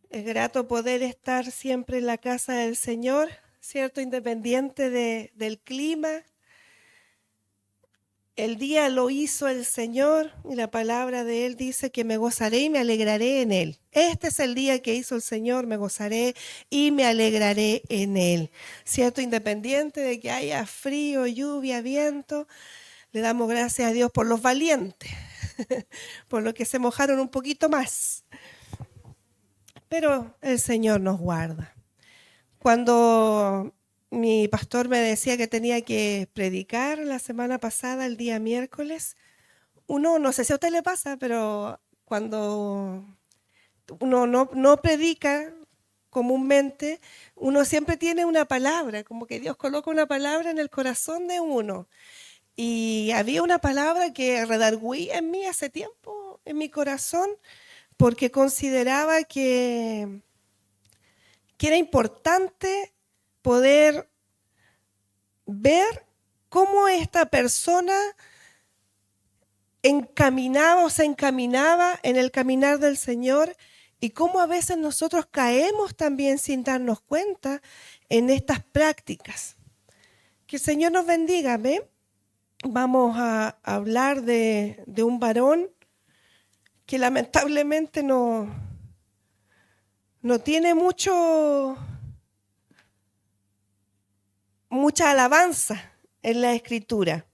Es grato poder estar siempre en la casa del Señor, ¿cierto? Independiente del clima. El día lo hizo el Señor y la palabra de Él dice que me gozaré y me alegraré en Él. Este es el día que hizo el Señor, me gozaré y me alegraré en Él. ¿Cierto? Independiente de que haya frío, lluvia, viento, le damos gracias a Dios por los valientes, por los que se mojaron un poquito más. Pero el Señor nos guarda. Cuando mi pastor me decía que tenía que predicar la semana pasada, el día miércoles, uno, no sé si a usted le pasa, pero cuando uno no predica comúnmente, uno siempre tiene una palabra, como que Dios coloca una palabra en el corazón de uno. Y había una palabra que redarguía en mí hace tiempo, en mi corazón, porque consideraba que era importante poder ver cómo esta persona encaminaba o se encaminaba en el caminar del Señor y cómo a veces nosotros caemos también sin darnos cuenta en estas prácticas. Que el Señor nos bendiga, ¿ve? Vamos a hablar de un varón que lamentablemente no tiene mucha alabanza en la Escritura.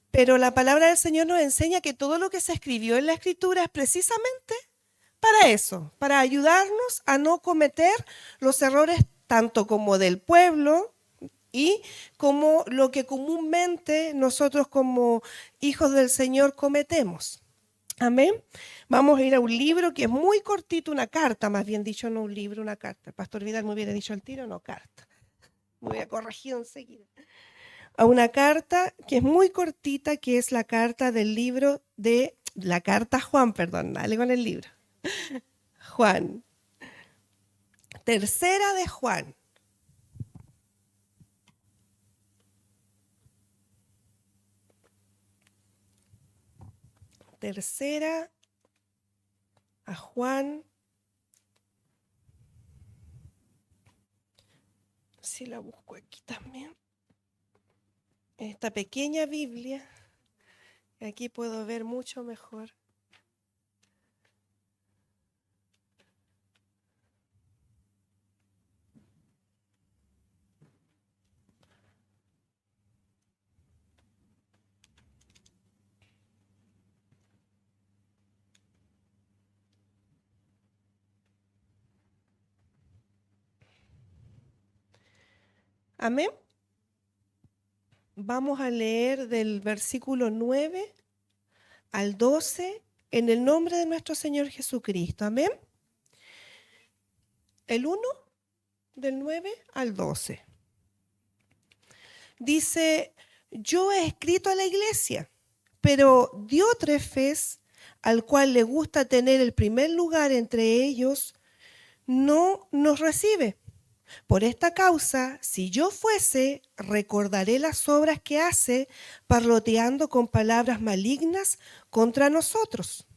Pero la palabra del Señor nos enseña que todo lo que se escribió en la Escritura es precisamente para eso, para ayudarnos a no cometer los errores tanto como del pueblo y como lo que comúnmente nosotros como hijos del Señor cometemos. Amén. Vamos a ir a un libro que es muy cortito, una carta, más bien dicho, no un libro, una carta. El pastor Vidal me hubiera dicho al tiro, no carta. Me voy a corregir enseguida. A una carta que es muy cortita, que es la carta del libro de, la carta a Juan, perdón, dale con el libro. Juan. Tercera de Juan. Tercera a Juan. Si la busco aquí también. Esta pequeña Biblia. Aquí puedo ver mucho mejor. Amén. Vamos a leer del versículo 9 al 12 en el nombre de nuestro Señor Jesucristo. Amén. El 1 del 9 al 12. Dice, yo he escrito a la iglesia, pero Diótrefes, al cual le gusta tener el primer lugar entre ellos, no nos recibe. Por esta causa, si yo fuese, recordaré las obras que hace, parloteando con palabras malignas contra nosotros.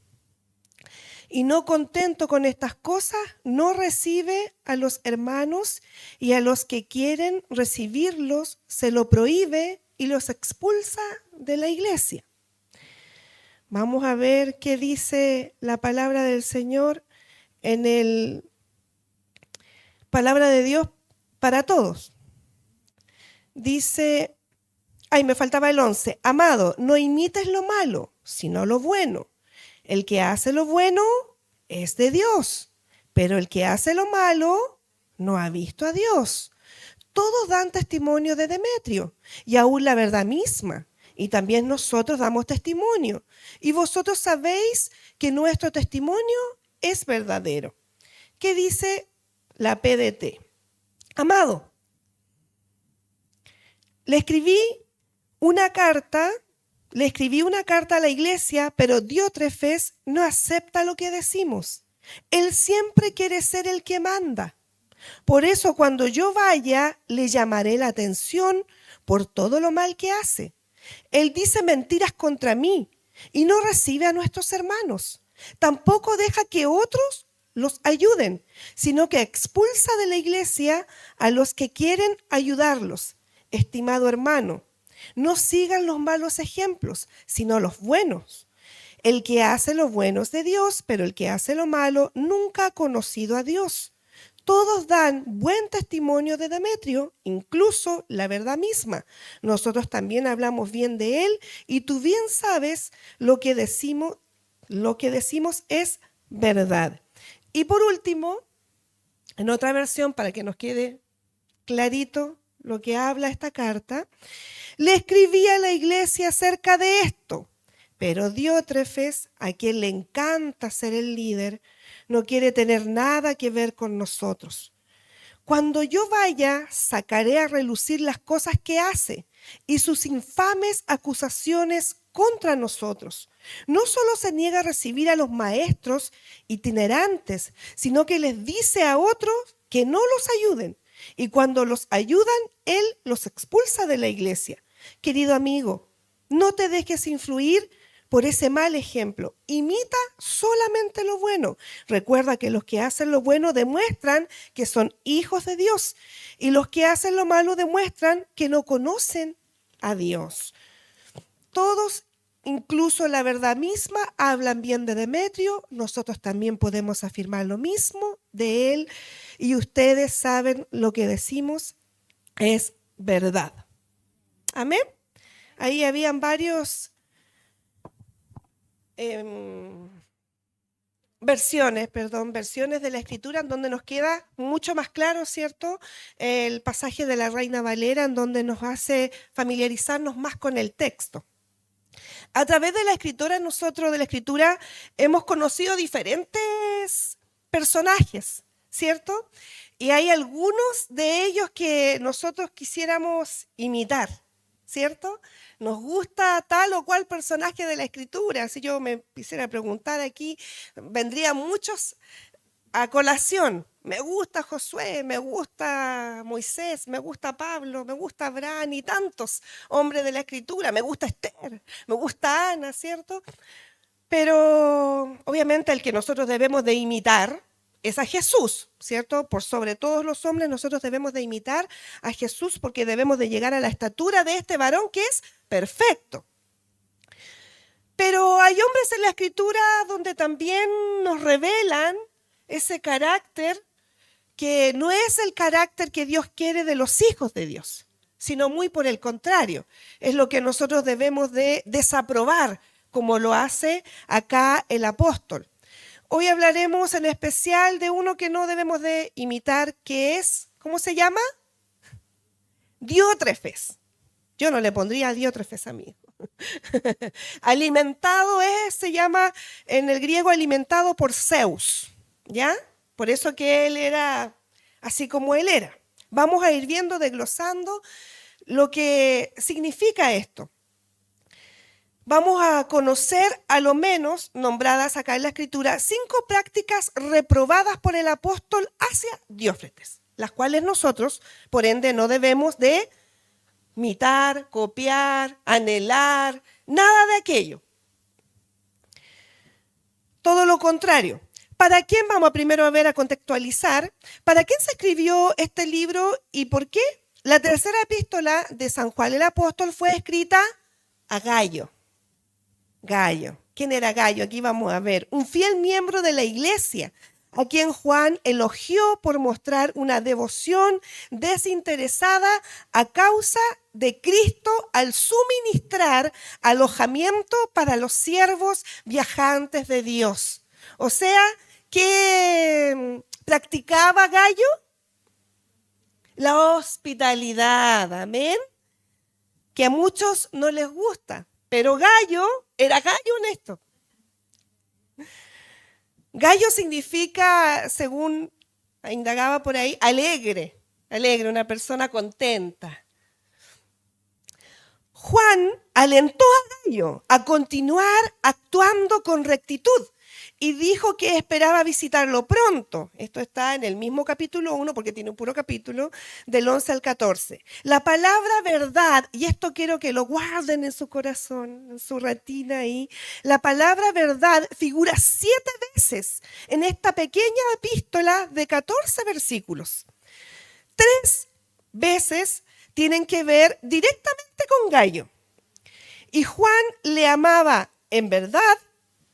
Y no contento con estas cosas, no recibe a los hermanos y a los que quieren recibirlos, se lo prohíbe y los expulsa de la iglesia. Vamos a ver qué dice la palabra del Señor en el palabra de Dios para todos. Dice, me faltaba el 11. Amado, no imites lo malo, sino lo bueno. El que hace lo bueno es de Dios, pero el que hace lo malo no ha visto a Dios. Todos dan testimonio de Demetrio, y aún la verdad misma, y también nosotros damos testimonio. Y vosotros sabéis que nuestro testimonio es verdadero. ¿Qué dice la PDT? Amado, le escribí una carta a la iglesia, pero Diótrefes no acepta lo que decimos. Él siempre quiere ser el que manda. Por eso cuando yo vaya, le llamaré la atención por todo lo mal que hace. Él dice mentiras contra mí y no recibe a nuestros hermanos. Tampoco deja que otros los ayuden, sino que expulsa de la iglesia a los que quieren ayudarlos. Estimado hermano, no sigan los malos ejemplos, sino los buenos. El que hace lo bueno es de Dios, pero el que hace lo malo nunca ha conocido a Dios. Todos dan buen testimonio de Demetrio, incluso la verdad misma. Nosotros también hablamos bien de él y tú bien sabes lo que decimos es verdad. Y por último, en otra versión, para que nos quede clarito lo que habla esta carta, le escribí a la iglesia acerca de esto, pero Diótrefes, a quien le encanta ser el líder, no quiere tener nada que ver con nosotros. Cuando yo vaya, sacaré a relucir las cosas que hace y sus infames acusaciones contra nosotros. No solo se niega a recibir a los maestros itinerantes, sino que les dice a otros que no los ayuden. Y cuando los ayudan, él los expulsa de la iglesia. Querido amigo, no te dejes influir por ese mal ejemplo. Imita solamente lo bueno. Recuerda que los que hacen lo bueno demuestran que son hijos de Dios y los que hacen lo malo demuestran que no conocen a Dios. Todos, incluso la verdad misma, hablan bien de Demetrio. Nosotros también podemos afirmar lo mismo de él y ustedes saben lo que decimos es verdad. Amén. Ahí habían varios versiones de la Escritura en donde nos queda mucho más claro, ¿cierto? El pasaje de la Reina Valera en donde nos hace familiarizarnos más con el texto. A través de la Escritura hemos conocido diferentes personajes, ¿cierto? Y hay algunos de ellos que nosotros quisiéramos imitar, ¿cierto? Nos gusta tal o cual personaje de la Escritura. Si yo me quisiera preguntar aquí, vendrían muchos a colación. Me gusta Josué, me gusta Moisés, me gusta Pablo, me gusta Abraham y tantos hombres de la Escritura. Me gusta Esther, me gusta Ana, ¿cierto? Pero obviamente el que nosotros debemos de imitar es a Jesús, ¿cierto? Por sobre todos los hombres nosotros debemos de imitar a Jesús porque debemos de llegar a la estatura de este varón que es perfecto. Pero hay hombres en la Escritura donde también nos revelan ese carácter que no es el carácter que Dios quiere de los hijos de Dios, sino muy por el contrario. Es lo que nosotros debemos de desaprobar, como lo hace acá el apóstol. Hoy hablaremos en especial de uno que no debemos de imitar, que es, ¿cómo se llama? Diótrefes. Yo no le pondría Diótrefes a mi hijo. Alimentado se llama en el griego alimentado por Zeus, ¿ya? Por eso que él era así como él era. Vamos a ir viendo, desglosando lo que significa esto. Vamos a conocer, a lo menos, nombradas acá en la Escritura, 5 prácticas reprobadas por el apóstol hacia Diótrefes, las cuales nosotros, por ende, no debemos de imitar, copiar, anhelar, nada de aquello. Todo lo contrario. ¿Para quién vamos primero a contextualizar? ¿Para quién se escribió este libro y por qué? La tercera epístola de San Juan el Apóstol fue escrita a Gayo. Gayo. ¿Quién era Gayo? Aquí vamos a ver. Un fiel miembro de la iglesia, a quien Juan elogió por mostrar una devoción desinteresada a causa de Cristo al suministrar alojamiento para los siervos viajantes de Dios. O sea, ¿qué practicaba Gayo? La hospitalidad, amén. Que a muchos no les gusta, pero Gayo era Gayo honesto. Gayo significa, según indagaba por ahí, alegre, una persona contenta. Juan alentó a Gayo a continuar actuando con rectitud y dijo que esperaba visitarlo pronto. Esto está en el mismo capítulo 1, porque tiene un puro capítulo, del 11 al 14. La palabra verdad, y esto quiero que lo guarden en su corazón, en su retina ahí, la palabra verdad figura 7 veces en esta pequeña epístola de 14 versículos. 3 veces tienen que ver directamente con Gayo. Y Juan le amaba en verdad,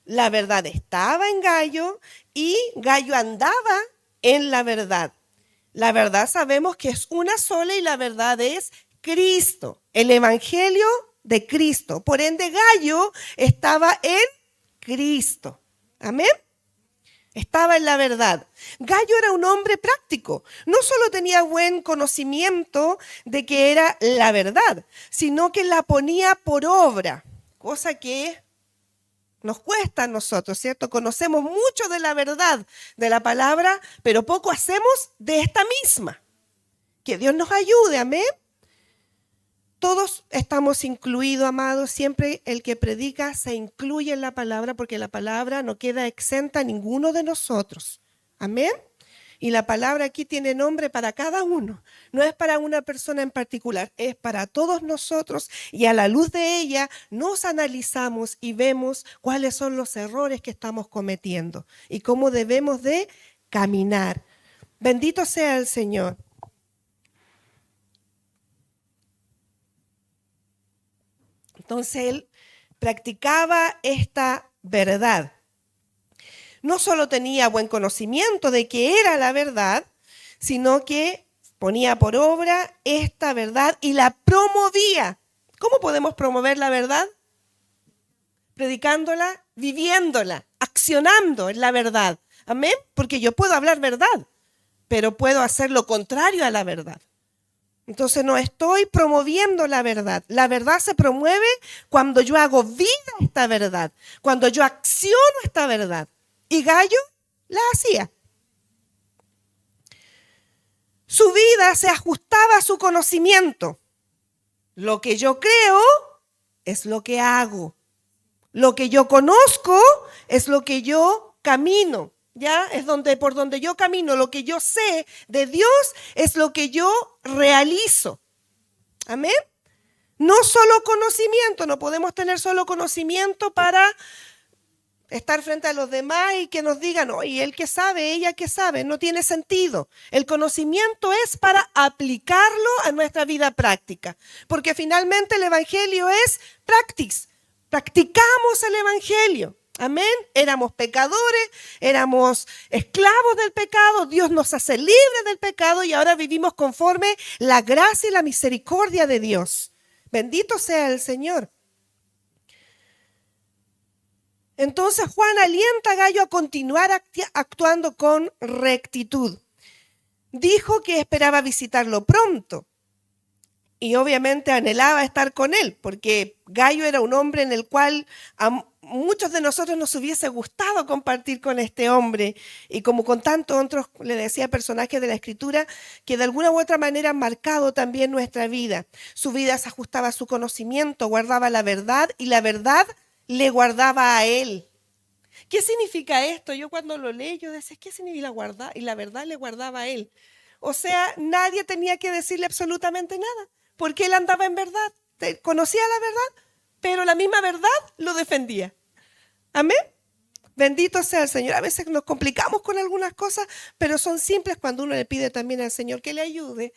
la verdad estaba en Gayo y Gayo andaba en la verdad. La verdad sabemos que es una sola y la verdad es Cristo, el evangelio de Cristo. Por ende, Gayo estaba en Cristo. Amén. Estaba en la verdad. Gayo era un hombre práctico. No solo tenía buen conocimiento de que era la verdad, sino que la ponía por obra, cosa que nos cuesta a nosotros, ¿cierto? Conocemos mucho de la verdad de la palabra, pero poco hacemos de esta misma. Que Dios nos ayude, amén. Todos estamos incluidos, amados. Siempre el que predica se incluye en la palabra porque la palabra no queda exenta a ninguno de nosotros. Amén. Y la palabra aquí tiene nombre para cada uno. No es para una persona en particular, es para todos nosotros. Y a la luz de ella nos analizamos y vemos cuáles son los errores que estamos cometiendo y cómo debemos de caminar. Bendito sea el Señor. Entonces él practicaba esta verdad. No solo tenía buen conocimiento de que era la verdad, sino que ponía por obra esta verdad y la promovía. ¿Cómo podemos promover la verdad? Predicándola, viviéndola, accionando en la verdad. Amén. Porque yo puedo hablar verdad, pero puedo hacer lo contrario a la verdad. Entonces no estoy promoviendo la verdad. La verdad se promueve cuando yo hago vida a esta verdad, cuando yo acciono esta verdad. Y Gayo la hacía. Su vida se ajustaba a su conocimiento. Lo que yo creo es lo que hago. Lo que yo conozco es lo que yo camino. ¿Ya? Es por donde yo camino. Lo que yo sé de Dios es lo que yo realizo. Amén. No solo conocimiento, no podemos tener solo conocimiento para estar frente a los demás y que nos digan, oye, él que sabe, ella que sabe, no tiene sentido. El conocimiento es para aplicarlo a nuestra vida práctica, porque finalmente el evangelio es practice. Practicamos el evangelio. Amén. Éramos pecadores, éramos esclavos del pecado, Dios nos hace libres del pecado y ahora vivimos conforme la gracia y la misericordia de Dios. Bendito sea el Señor. Entonces Juan alienta a Gayo a continuar actuando con rectitud. Dijo que esperaba visitarlo pronto y obviamente anhelaba estar con él, porque Gayo era un hombre en el cual a muchos de nosotros nos hubiese gustado compartir con este hombre y como con tantos otros, le decía, personajes de la Escritura que de alguna u otra manera han marcado también nuestra vida. Su vida se ajustaba a su conocimiento, guardaba la verdad y la verdad le guardaba a él. ¿Qué significa esto? Yo cuando lo leí, yo decía, ¿qué significa guardar? Y la verdad le guardaba a él. O sea, nadie tenía que decirle absolutamente nada, porque él andaba en verdad, conocía la verdad, pero la misma verdad lo defendía. Amén. Bendito sea el Señor. A veces nos complicamos con algunas cosas, pero son simples cuando uno le pide también al Señor que le ayude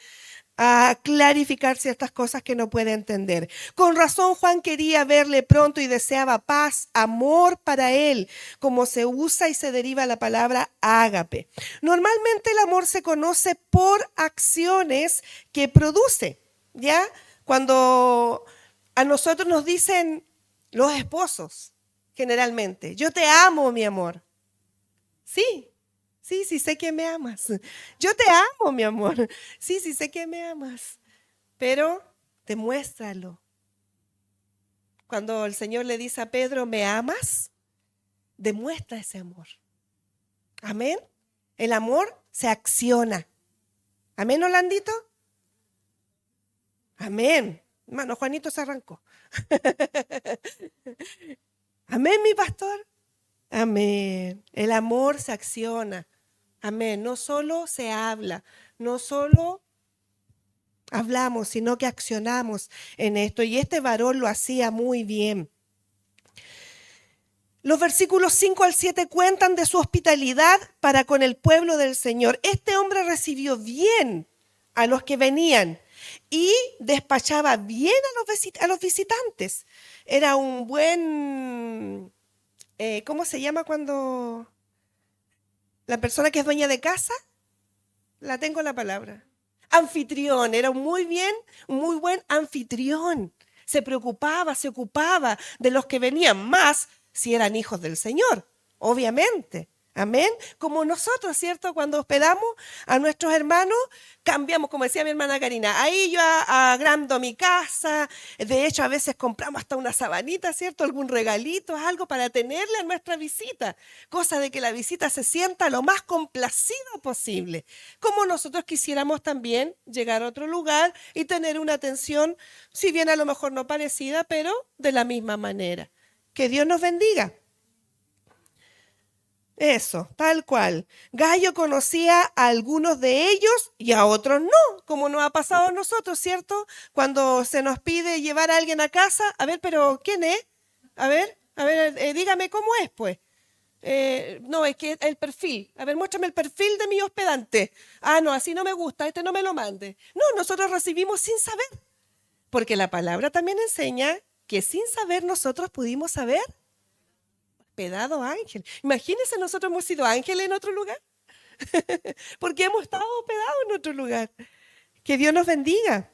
a clarificar ciertas cosas que no puede entender. Con razón Juan quería verle pronto y deseaba paz, amor para él, como se usa y se deriva la palabra ágape. Normalmente el amor se conoce por acciones que produce, ¿ya? Cuando a nosotros nos dicen los esposos, generalmente, yo te amo, mi amor. Sí. Sí, sé que me amas. Yo te amo, mi amor. Sí, sé que me amas. Pero demuéstralo. Cuando el Señor le dice a Pedro, ¿me amas? Demuestra ese amor. Amén. El amor se acciona. Amén, Holandito. Amén. Hermano Juanito se arrancó. Amén, mi pastor. Amén. El amor se acciona. Amén. No solo se habla, no solo hablamos, sino que accionamos en esto. Y este varón lo hacía muy bien. Los versículos 5 al 7 cuentan de su hospitalidad para con el pueblo del Señor. Este hombre recibió bien a los que venían y despachaba bien a los visitantes. Era un buen, ¿cómo se llama cuando la persona que es dueña de casa? La tengo la palabra. Anfitrión, era un muy buen anfitrión. Se preocupaba, se ocupaba de los que venían más si eran hijos del Señor, obviamente. Amén. Como nosotros, ¿cierto? Cuando hospedamos a nuestros hermanos, cambiamos, como decía mi hermana Karina, ahí yo agrando mi casa. De hecho, a veces compramos hasta una sabanita, ¿cierto? Algún regalito, algo para tenerle a nuestra visita. Cosa de que la visita se sienta lo más complacida posible. Como nosotros quisiéramos también llegar a otro lugar y tener una atención, si bien a lo mejor no parecida, pero de la misma manera. Que Dios nos bendiga. Eso, tal cual. Gallo conocía a algunos de ellos y a otros no, como nos ha pasado a nosotros, ¿cierto? Cuando se nos pide llevar a alguien a casa, a ver, pero ¿quién es? A ver, dígame cómo es, pues. No, es que el perfil. A ver, muéstrame el perfil de mi hospedante. Ah, no, así no me gusta, este no me lo mande. No, nosotros recibimos sin saber, porque la palabra también enseña que sin saber nosotros pudimos saber hospedado ángel. Imagínense, nosotros hemos sido ángeles en otro lugar, porque hemos estado hospedados en otro lugar. Que Dios nos bendiga.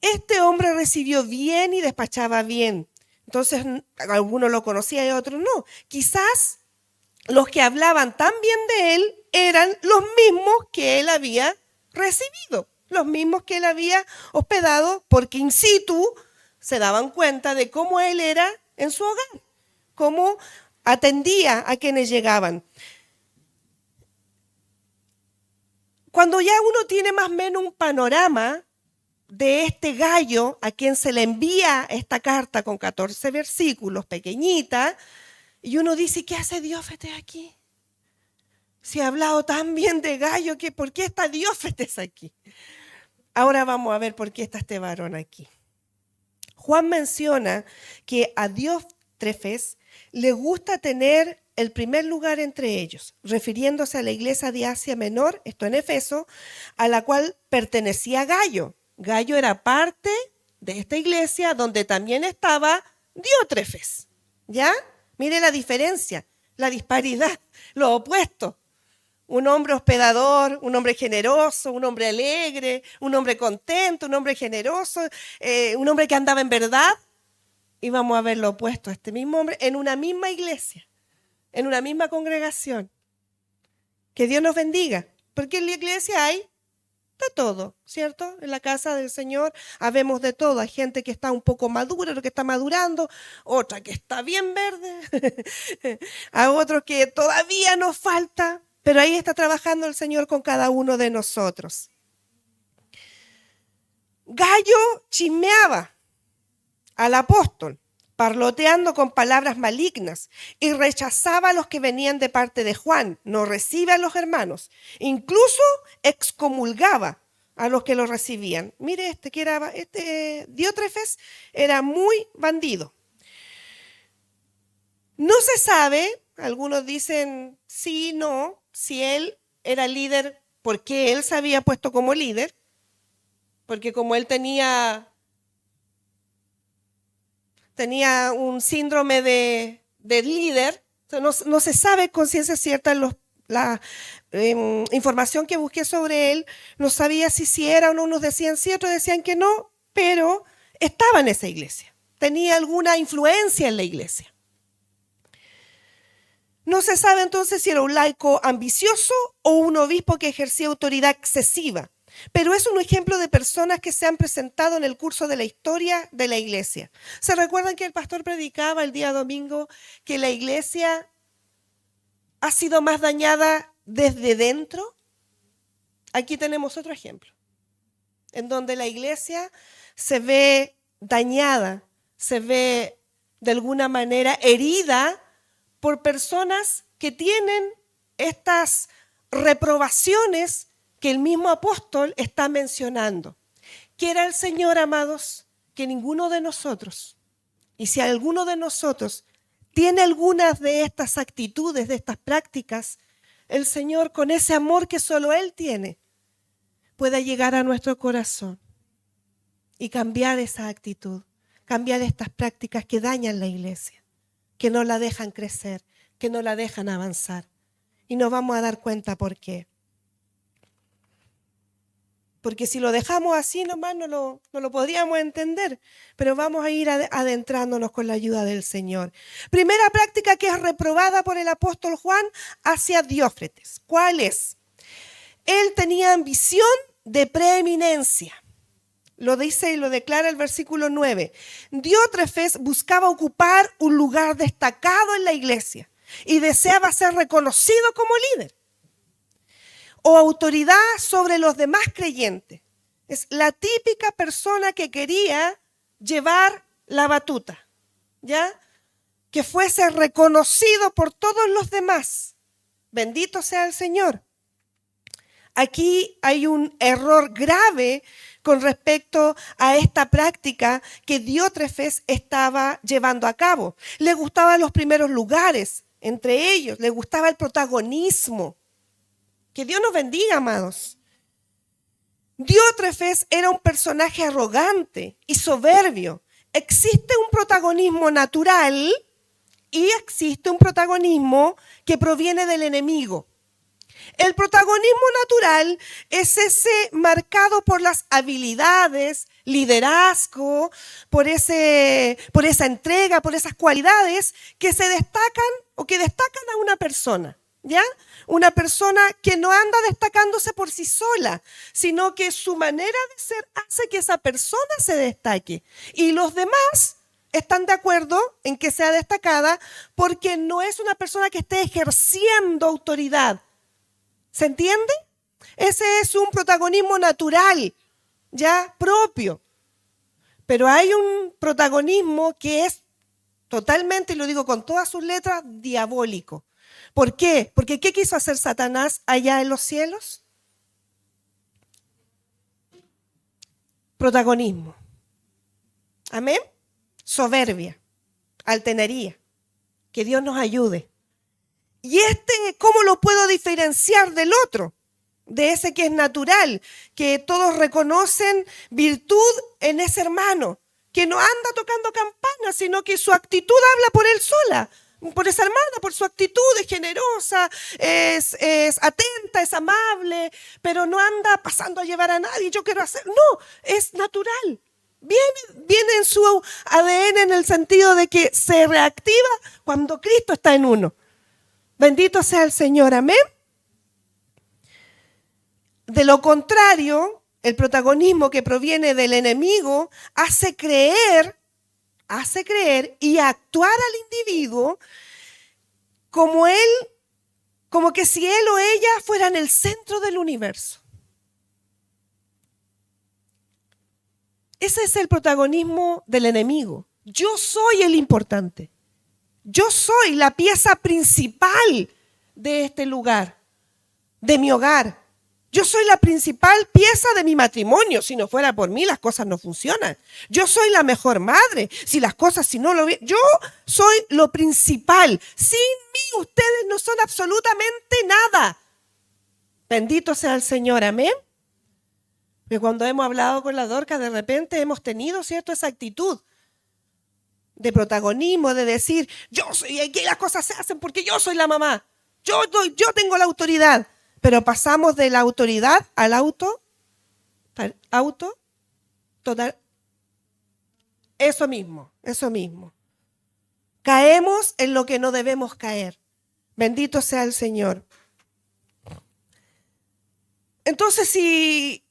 Este hombre recibió bien y despachaba bien. Entonces, algunos lo conocían y otros no. Quizás los que hablaban tan bien de él eran los mismos que él había recibido, los mismos que él había hospedado, porque in situ se daban cuenta de cómo él era en su hogar, cómo atendía a quienes llegaban. Cuando ya uno tiene más o menos un panorama de este gallo a quien se le envía esta carta con 14 versículos, pequeñita, y uno dice, ¿qué hace Diófetes aquí? Si ha hablado tan bien de gallo, ¿por qué está Diófetes aquí? Ahora vamos a ver por qué está este varón aquí. Juan menciona que a Diótrefes le gusta tener el primer lugar entre ellos, refiriéndose a la iglesia de Asia Menor, esto en Efeso, a la cual pertenecía Gallo. Gallo era parte de esta iglesia donde también estaba Diótrefes. ¿Ya? Mire la diferencia, la disparidad, lo opuesto. Un hombre hospedador, un hombre generoso, un hombre alegre, un hombre contento, un hombre generoso, un hombre que andaba en verdad. Y vamos a ver lo opuesto a este mismo hombre en una misma iglesia, en una misma congregación. Que Dios nos bendiga, porque en la iglesia hay de todo, ¿cierto? En la casa del Señor habemos de todo. Hay gente que está un poco madura, que está madurando, otra que está bien verde, a otros que todavía nos falta. Pero ahí está trabajando el Señor con cada uno de nosotros. Gallo chismeaba al apóstol, parloteando con palabras malignas, y rechazaba a los que venían de parte de Juan, no recibe a los hermanos, incluso excomulgaba a los que lo recibían. Mire este Diótrefes era muy bandido. No se sabe, algunos dicen sí, no, si él era líder, ¿por qué él se había puesto como líder? Porque como él tenía un síndrome de líder, no se sabe con ciencia cierta la información que busqué sobre él, no sabía si era o no, unos decían sí, otros decían que no, pero estaba en esa iglesia, tenía alguna influencia en la iglesia. No se sabe entonces si era un laico ambicioso o un obispo que ejercía autoridad excesiva, pero es un ejemplo de personas que se han presentado en el curso de la historia de la iglesia. ¿Se recuerdan que el pastor predicaba el día domingo que la iglesia ha sido más dañada desde dentro? Aquí tenemos otro ejemplo, en donde la iglesia se ve dañada, se ve de alguna manera herida por personas que tienen estas reprobaciones que el mismo apóstol está mencionando. Quiera el Señor, amados, que ninguno de nosotros, y si alguno de nosotros tiene algunas de estas actitudes, de estas prácticas, el Señor, con ese amor que solo Él tiene, pueda llegar a nuestro corazón y cambiar esa actitud, cambiar estas prácticas que dañan la iglesia, que no la dejan crecer, que no la dejan avanzar. Y nos vamos a dar cuenta por qué. Porque si lo dejamos así nomás no lo podríamos entender, pero vamos a ir adentrándonos con la ayuda del Señor. Primera práctica que es reprobada por el apóstol Juan hacia Diótrefes. ¿Cuál es? Él tenía ambición de preeminencia. Lo dice y lo declara el versículo 9. Diótrefes buscaba ocupar un lugar destacado en la iglesia y deseaba ser reconocido como líder o autoridad sobre los demás creyentes. Es la típica persona que quería llevar la batuta, ¿ya? Que fuese reconocido por todos los demás. Bendito sea el Señor. Aquí hay un error grave con respecto a esta práctica que Diótrefes estaba llevando a cabo. Le gustaban los primeros lugares, entre ellos, le gustaba el protagonismo. Que Dios nos bendiga, amados. Diótrefes era un personaje arrogante y soberbio. Existe un protagonismo natural y existe un protagonismo que proviene del enemigo. El protagonismo natural es ese marcado por las habilidades, liderazgo, por esa entrega, por esas cualidades que se destacan o que destacan a una persona, ¿ya? Una persona que no anda destacándose por sí sola, sino que su manera de ser hace que esa persona se destaque. Y los demás están de acuerdo en que sea destacada porque no es una persona que esté ejerciendo autoridad. ¿Se entiende? Ese es un protagonismo natural, ya propio. Pero hay un protagonismo que es totalmente, y lo digo con todas sus letras, diabólico. ¿Por qué? Porque ¿qué quiso hacer Satanás allá en los cielos? Protagonismo. Amén. Soberbia, altanería. Que Dios nos ayude. ¿Y cómo lo puedo diferenciar del otro? De ese que es natural, que todos reconocen virtud en ese hermano, que no anda tocando campanas, sino que su actitud habla por él sola, por esa hermana, por su actitud, es generosa, es atenta, es amable, pero no anda pasando a llevar a nadie, yo quiero hacer, no, es natural. Viene en su ADN en el sentido de que se reactiva cuando Cristo está en uno. Bendito sea el Señor, amén. De lo contrario, el protagonismo que proviene del enemigo hace creer y actuar al individuo como que si él o ella fueran el centro del universo. Ese es el protagonismo del enemigo. Yo soy el importante. Yo soy la pieza principal de este lugar, de mi hogar. Yo soy la principal pieza de mi matrimonio. Si no fuera por mí, las cosas no funcionan. Yo soy la mejor madre. Si no lo yo soy lo principal. Sin mí, ustedes no son absolutamente nada. Bendito sea el Señor, amén. Porque cuando hemos hablado con la Dorca, de repente hemos tenido, ¿cierto?, esa actitud de protagonismo, de decir, yo soy aquí, las cosas se hacen porque yo soy la mamá. Yo tengo la autoridad. Pero pasamos de la autoridad al total. Eso mismo. Caemos en lo que no debemos caer. Bendito sea el Señor. Entonces, si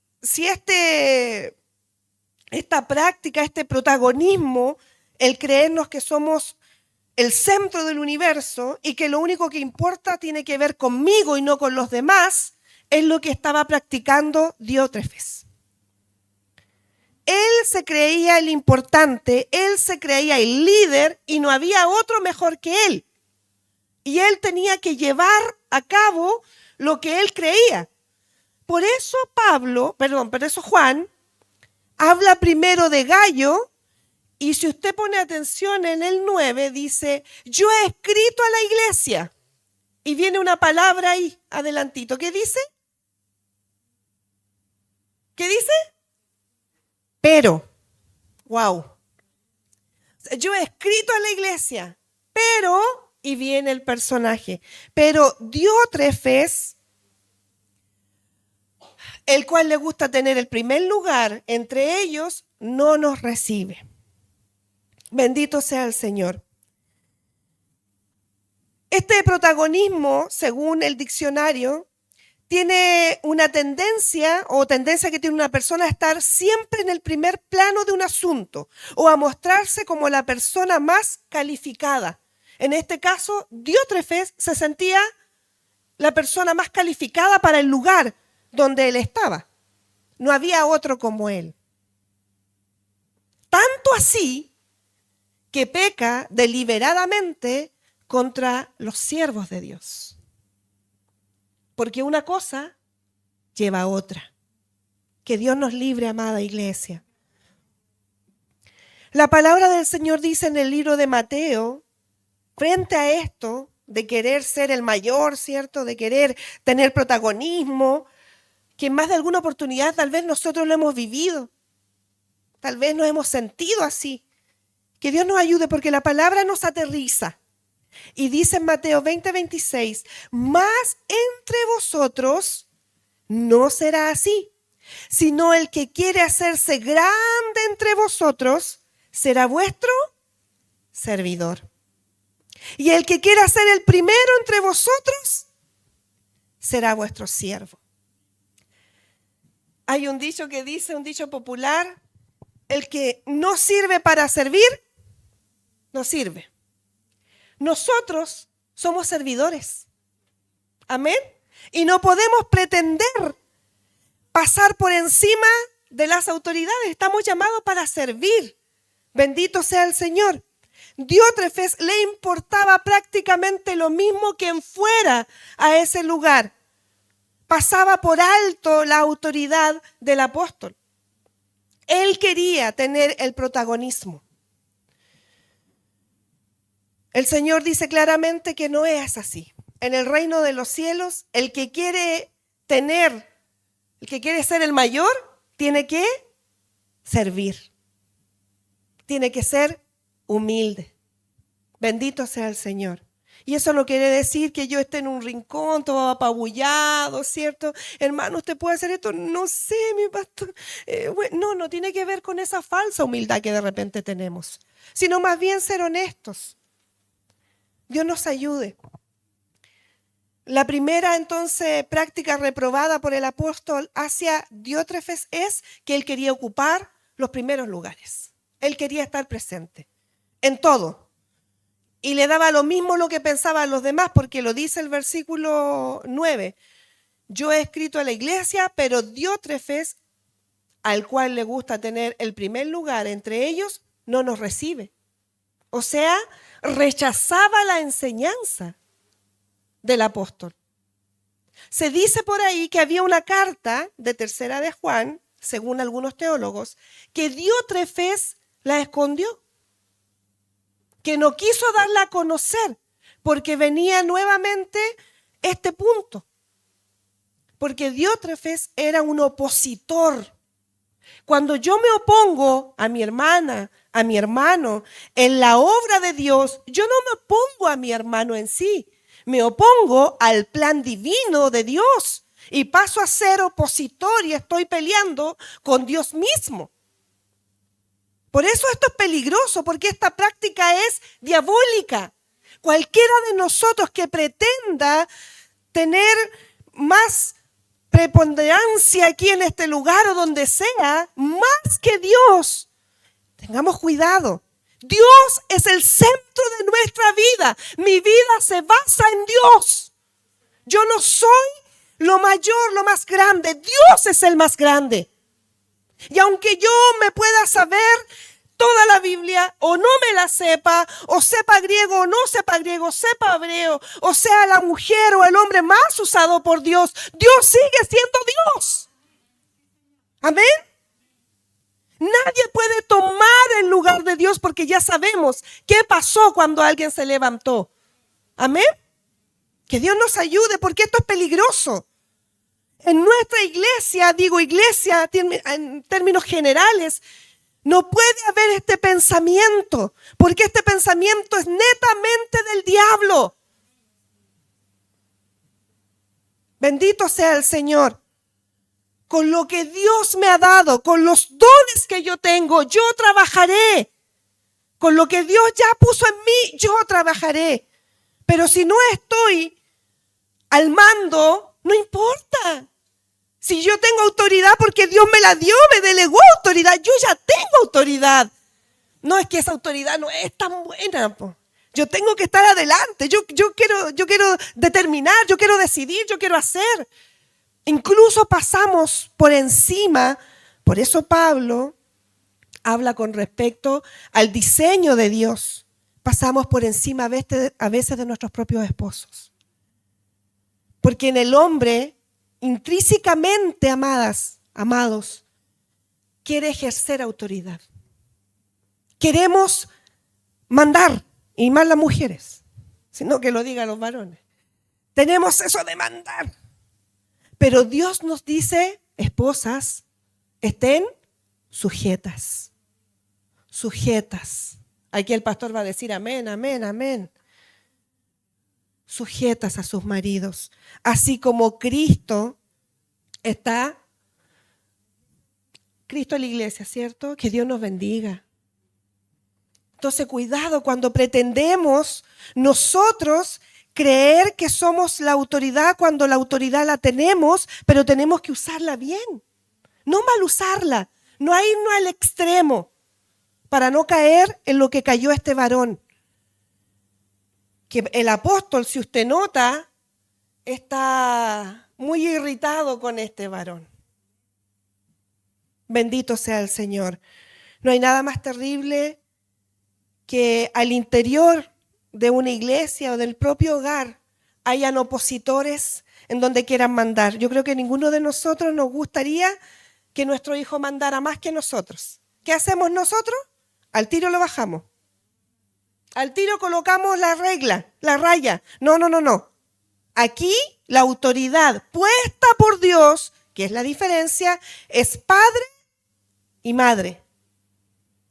esta práctica, este protagonismo, el creernos que somos el centro del universo y que lo único que importa tiene que ver conmigo y no con los demás, es lo que estaba practicando Diótrefes. él se creía el importante, él se creía el líder y no había otro mejor que él. Y él tenía que llevar a cabo lo que él creía. Por eso por eso Juan habla primero de Gayo, y si usted pone atención en el 9, dice, yo he escrito a la iglesia. Y viene una palabra ahí, adelantito. ¿Qué dice? ¿Qué dice? Pero. Wow. Yo he escrito a la iglesia, pero, y viene el personaje, pero Diótrefes, el cual le gusta tener el primer lugar entre ellos, no nos recibe. Bendito sea el Señor. Este protagonismo, según el diccionario, tiene una tendencia que tiene una persona a estar siempre en el primer plano de un asunto o a mostrarse como la persona más calificada. En este caso, Diótrefes se sentía la persona más calificada para el lugar donde él estaba. No había otro como él. Tanto así que peca deliberadamente contra los siervos de Dios. Porque una cosa lleva a otra. Que Dios nos libre, amada iglesia. La palabra del Señor dice en el libro de Mateo, frente a esto de querer ser el mayor, ¿cierto? De querer tener protagonismo, que en más de alguna oportunidad tal vez nosotros lo hemos vivido. Tal vez nos hemos sentido así. Que Dios nos ayude porque la palabra nos aterriza. Y dice en Mateo 20:26, mas entre vosotros no será así, sino el que quiere hacerse grande entre vosotros será vuestro servidor. Y el que quiera ser el primero entre vosotros será vuestro siervo. Hay un dicho que dice, un dicho popular, el que no sirve para servir, no sirve. Nosotros somos servidores. Amén. Y no podemos pretender pasar por encima de las autoridades. Estamos llamados para servir. Bendito sea el Señor. Diótrefes le importaba prácticamente lo mismo quien fuera a ese lugar. Pasaba por alto la autoridad del apóstol. Él quería tener el protagonismo. El Señor dice claramente que no es así. En el reino de los cielos, el que quiere ser el mayor, tiene que servir. Tiene que ser humilde. Bendito sea el Señor. Y eso no quiere decir que yo esté en un rincón todo apabullado, ¿cierto? Hermano, ¿usted puede hacer esto? No sé, mi pastor. No tiene que ver con esa falsa humildad que de repente tenemos, sino más bien ser honestos. Dios nos ayude. La primera, entonces, práctica reprobada por el apóstol hacia Diótrefes es que él quería ocupar los primeros lugares. Él quería estar presente en todo. Y le daba lo mismo lo que pensaban los demás, porque lo dice el versículo 9. Yo he escrito a la iglesia, pero Diótrefes, al cual le gusta tener el primer lugar entre ellos, no nos recibe. O sea, rechazaba la enseñanza del apóstol. Se dice por ahí que había una carta de tercera de Juan, según algunos teólogos, que Diótrefes la escondió, que no quiso darla a conocer, porque venía nuevamente este punto. Porque Diótrefes era un opositor. Cuando yo me opongo a mi hermana, a mi hermano, en la obra de Dios, yo no me opongo a mi hermano en sí, me opongo al plan divino de Dios y paso a ser opositor y estoy peleando con Dios mismo. Por eso esto es peligroso, porque esta práctica es diabólica. Cualquiera de nosotros que pretenda tener más preponderancia aquí en este lugar o donde sea, más que Dios, tengamos cuidado. Dios es el centro de nuestra vida. Mi vida se basa en Dios. Yo no soy lo mayor, lo más grande. Dios es el más grande. Y aunque yo me pueda saber toda la Biblia, o no me la sepa, o sepa griego o no sepa griego, sepa hebreo, o sea la mujer o el hombre más usado por Dios, Dios sigue siendo Dios. Amén. Nadie puede tomar el lugar de Dios porque ya sabemos qué pasó cuando alguien se levantó. Amén. Que Dios nos ayude porque esto es peligroso. En nuestra iglesia, digo iglesia en términos generales, no puede haber este pensamiento, porque este pensamiento es netamente del diablo. Bendito sea el Señor. Con lo que Dios me ha dado, con los dones que yo tengo, yo trabajaré. Con lo que Dios ya puso en mí, yo trabajaré. Pero si no estoy al mando, no importa. Si yo tengo autoridad porque Dios me la dio, me delegó autoridad, yo ya tengo autoridad. No es que esa autoridad no es tan buena, po. Yo tengo que estar adelante, yo quiero determinar, yo quiero decidir, yo quiero hacer. Incluso pasamos por encima, por eso Pablo habla con respecto al diseño de Dios. Pasamos por encima a veces de nuestros propios esposos. Porque en el hombre, intrínsecamente, amados, quiere ejercer autoridad. Queremos mandar, y más las mujeres, sino que lo digan los varones. Tenemos eso de mandar. Pero Dios nos dice, esposas, estén sujetas. Sujetas. Aquí el pastor va a decir amén, amén, amén. Sujetas a sus maridos. Así como Cristo está. Cristo en la iglesia, ¿cierto? Que Dios nos bendiga. Entonces, cuidado cuando pretendemos nosotros creer que somos la autoridad cuando la autoridad la tenemos, pero tenemos que usarla bien. No mal usarla, no irnos al extremo para no caer en lo que cayó este varón. Que el apóstol, si usted nota, está muy irritado con este varón. Bendito sea el Señor. No hay nada más terrible que al interior de una iglesia o del propio hogar hayan opositores en donde quieran mandar. Yo creo que ninguno de nosotros nos gustaría que nuestro hijo mandara más que nosotros. ¿Qué hacemos nosotros? Al tiro lo bajamos. Al tiro colocamos la regla, la raya. No. Aquí la autoridad puesta por Dios, que es la diferencia, es padre y madre.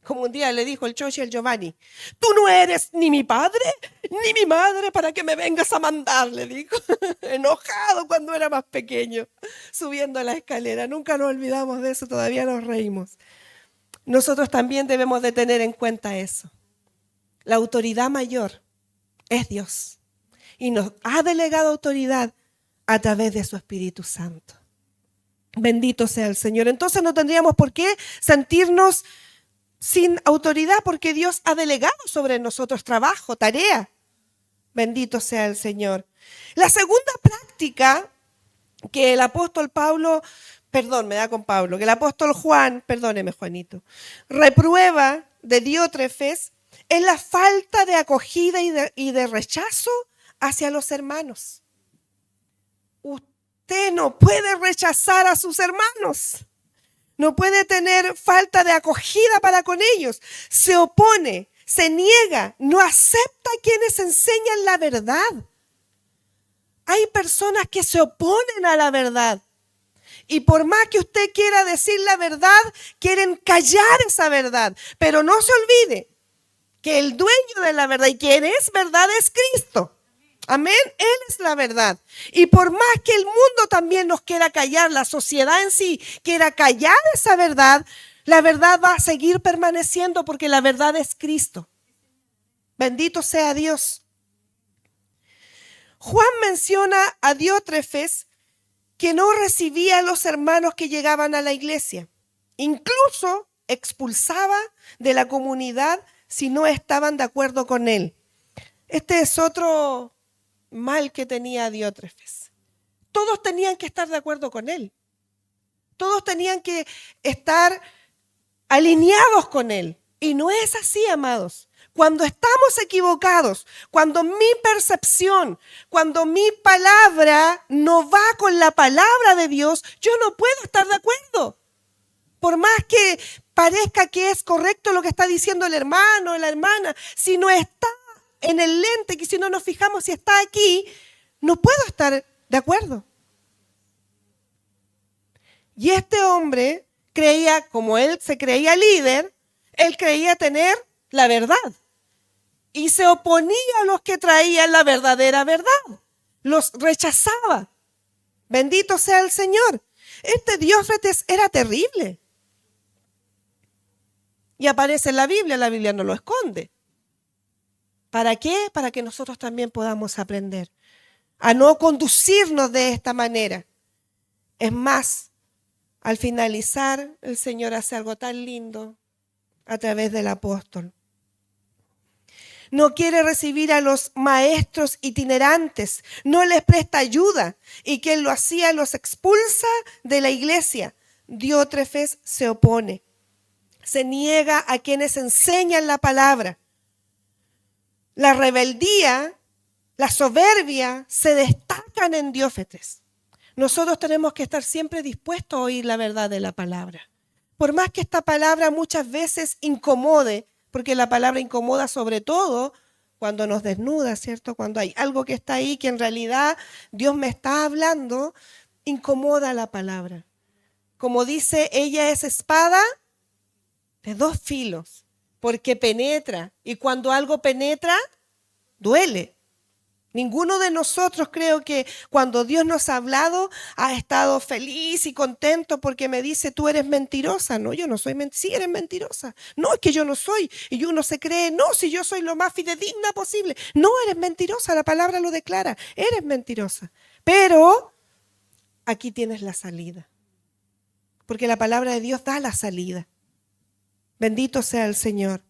Como un día le dijo el Chochi al Giovanni, tú no eres ni mi padre ni mi madre para que me vengas a mandar, le dijo, enojado cuando era más pequeño, subiendo la escalera. Nunca nos olvidamos de eso, todavía nos reímos. Nosotros también debemos de tener en cuenta eso. La autoridad mayor es Dios y nos ha delegado autoridad a través de su Espíritu Santo. Bendito sea el Señor. Entonces no tendríamos por qué sentirnos sin autoridad porque Dios ha delegado sobre nosotros trabajo, tarea. Bendito sea el Señor. La segunda práctica que el apóstol que el apóstol Juan, perdóneme Juanito, reprueba de Diótrefes es la falta de acogida y de rechazo hacia los hermanos. Usted no puede rechazar a sus hermanos. No puede tener falta de acogida para con ellos. Se opone, se niega, no acepta a quienes enseñan la verdad. Hay personas que se oponen a la verdad. Y por más que usted quiera decir la verdad, quieren callar esa verdad. Pero no se olvide que el dueño de la verdad y quien es verdad es Cristo. Amén, Él es la verdad. Y por más que el mundo también nos quiera callar, la sociedad en sí quiera callar esa verdad, la verdad va a seguir permaneciendo porque la verdad es Cristo. Bendito sea Dios. Juan menciona a Diótrefes que no recibía a los hermanos que llegaban a la iglesia. Incluso expulsaba de la comunidad si no estaban de acuerdo con él. Este es otro mal que tenía Diótrefes. Todos tenían que estar de acuerdo con él. Todos tenían que estar alineados con Él. Y no es así, amados. Cuando estamos equivocados, cuando mi percepción, cuando mi palabra no va con la palabra de Dios, yo no puedo estar de acuerdo. Por más que parezca que es correcto lo que está diciendo el hermano o la hermana, si no está en el lente, que si no nos fijamos si está aquí, no puedo estar de acuerdo. Y este hombre creía, como él se creía líder, él creía tener la verdad. Y se oponía a los que traían la verdadera verdad. Los rechazaba. Bendito sea el Señor. Este Diófretes era terrible. Y aparece en la Biblia no lo esconde. ¿Para qué? Para que nosotros también podamos aprender a no conducirnos de esta manera. Es más, al finalizar, el Señor hace algo tan lindo a través del apóstol. No quiere recibir a los maestros itinerantes, no les presta ayuda, y quien lo hacía los expulsa de la iglesia. Diótrefes se opone, se niega a quienes enseñan la palabra. La rebeldía, la soberbia se destacan en Diófretes. Nosotros tenemos que estar siempre dispuestos a oír la verdad de la palabra. Por más que esta palabra muchas veces incomode, porque la palabra incomoda sobre todo cuando nos desnuda, ¿cierto? Cuando hay algo que está ahí que en realidad Dios me está hablando, incomoda la palabra. Como dice, ella es espada de dos filos, porque penetra. Y cuando algo penetra, duele. Ninguno de nosotros, creo que cuando Dios nos ha hablado, ha estado feliz y contento porque me dice, tú eres mentirosa. No, yo no soy mentirosa. Sí, eres mentirosa. No, es que yo no soy. Y uno se cree, no, si yo soy lo más fidedigna posible. No, eres mentirosa, la palabra lo declara. Eres mentirosa. Pero aquí tienes la salida. Porque la palabra de Dios da la salida. Bendito sea el Señor.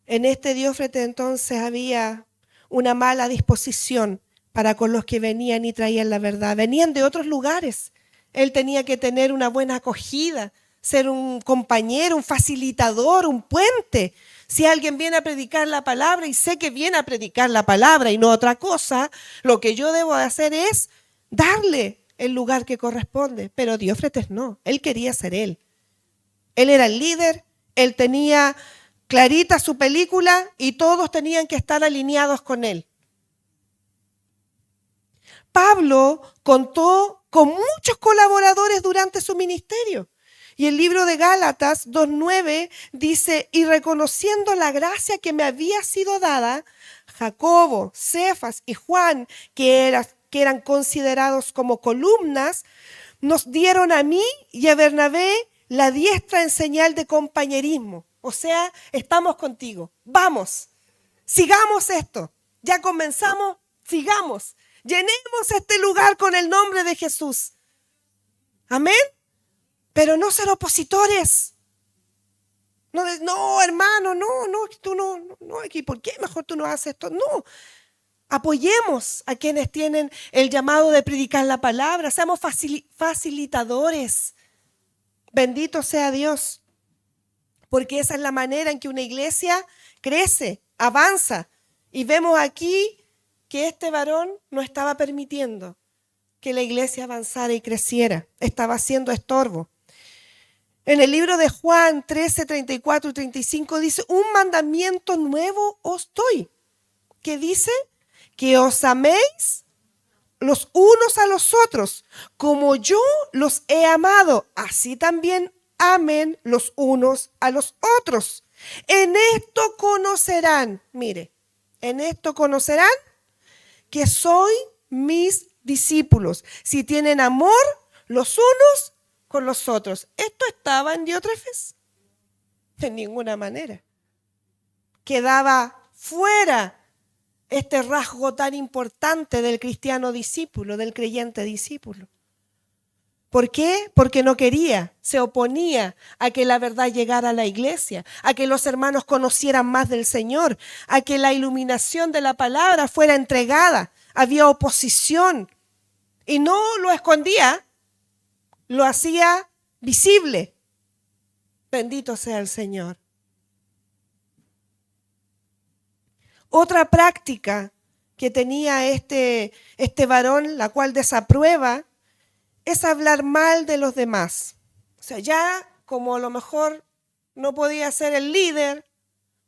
En este Diófretes entonces había una mala disposición para con los que venían y traían la verdad. Venían de otros lugares. Él tenía que tener una buena acogida, ser un compañero, un facilitador, un puente. Si alguien viene a predicar la palabra y sé que viene a predicar la palabra y no otra cosa, lo que yo debo hacer es darle el lugar que corresponde. Pero Diófretes no, él quería ser él. Él era el líder, él tenía clarita su película y todos tenían que estar alineados con él. Pablo contó con muchos colaboradores durante su ministerio. Y el libro de Gálatas 2:9 dice, y reconociendo la gracia que me había sido dada, Jacobo, Cefas y Juan, que eran considerados como columnas, nos dieron a mí y a Bernabé la diestra en señal de compañerismo. O sea, estamos contigo. Vamos, sigamos esto. Ya comenzamos, sigamos. Llenemos este lugar con el nombre de Jesús. Amén. Pero no ser opositores. No, hermano, no, tú no, aquí, ¿por qué mejor tú no haces esto? No. Apoyemos a quienes tienen el llamado de predicar la palabra. Seamos facilitadores. Bendito sea Dios. Porque esa es la manera en que una iglesia crece, avanza. Y vemos aquí que este varón no estaba permitiendo que la iglesia avanzara y creciera. Estaba haciendo estorbo. En el libro de Juan 13, 34 y 35 dice, un mandamiento nuevo os doy. ¿Qué dice? Que os améis los unos a los otros, como yo los he amado, así también amen los unos a los otros. En esto conocerán, mire, en esto conocerán que soy mis discípulos, si tienen amor los unos con los otros. ¿Esto estaba en Diótrefes? De ninguna manera. Quedaba fuera este rasgo tan importante del cristiano discípulo, del creyente discípulo. ¿Por qué? Porque no quería, se oponía a que la verdad llegara a la iglesia, a que los hermanos conocieran más del Señor, a que la iluminación de la palabra fuera entregada. Había oposición y no lo escondía, lo hacía visible. Bendito sea el Señor. Otra práctica que tenía este varón, la cual desaprueba, es hablar mal de los demás. O sea, ya como a lo mejor no podía ser el líder,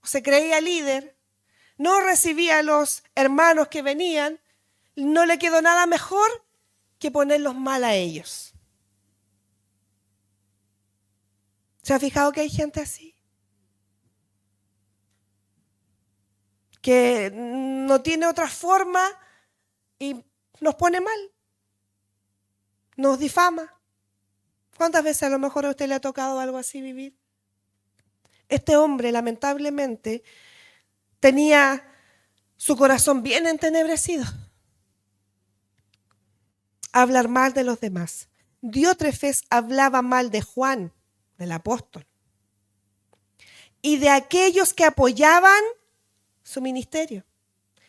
o se creía líder, no recibía a los hermanos que venían, no le quedó nada mejor que ponerlos mal a ellos. ¿Se ha fijado que hay gente así? Que no tiene otra forma y nos pone mal, nos difama. ¿Cuántas veces a lo mejor a usted le ha tocado algo así vivir? Este hombre, lamentablemente, tenía su corazón bien entenebrecido. Hablar mal de los demás. Diótrefes hablaba mal de Juan, del apóstol, y de aquellos que apoyaban su ministerio.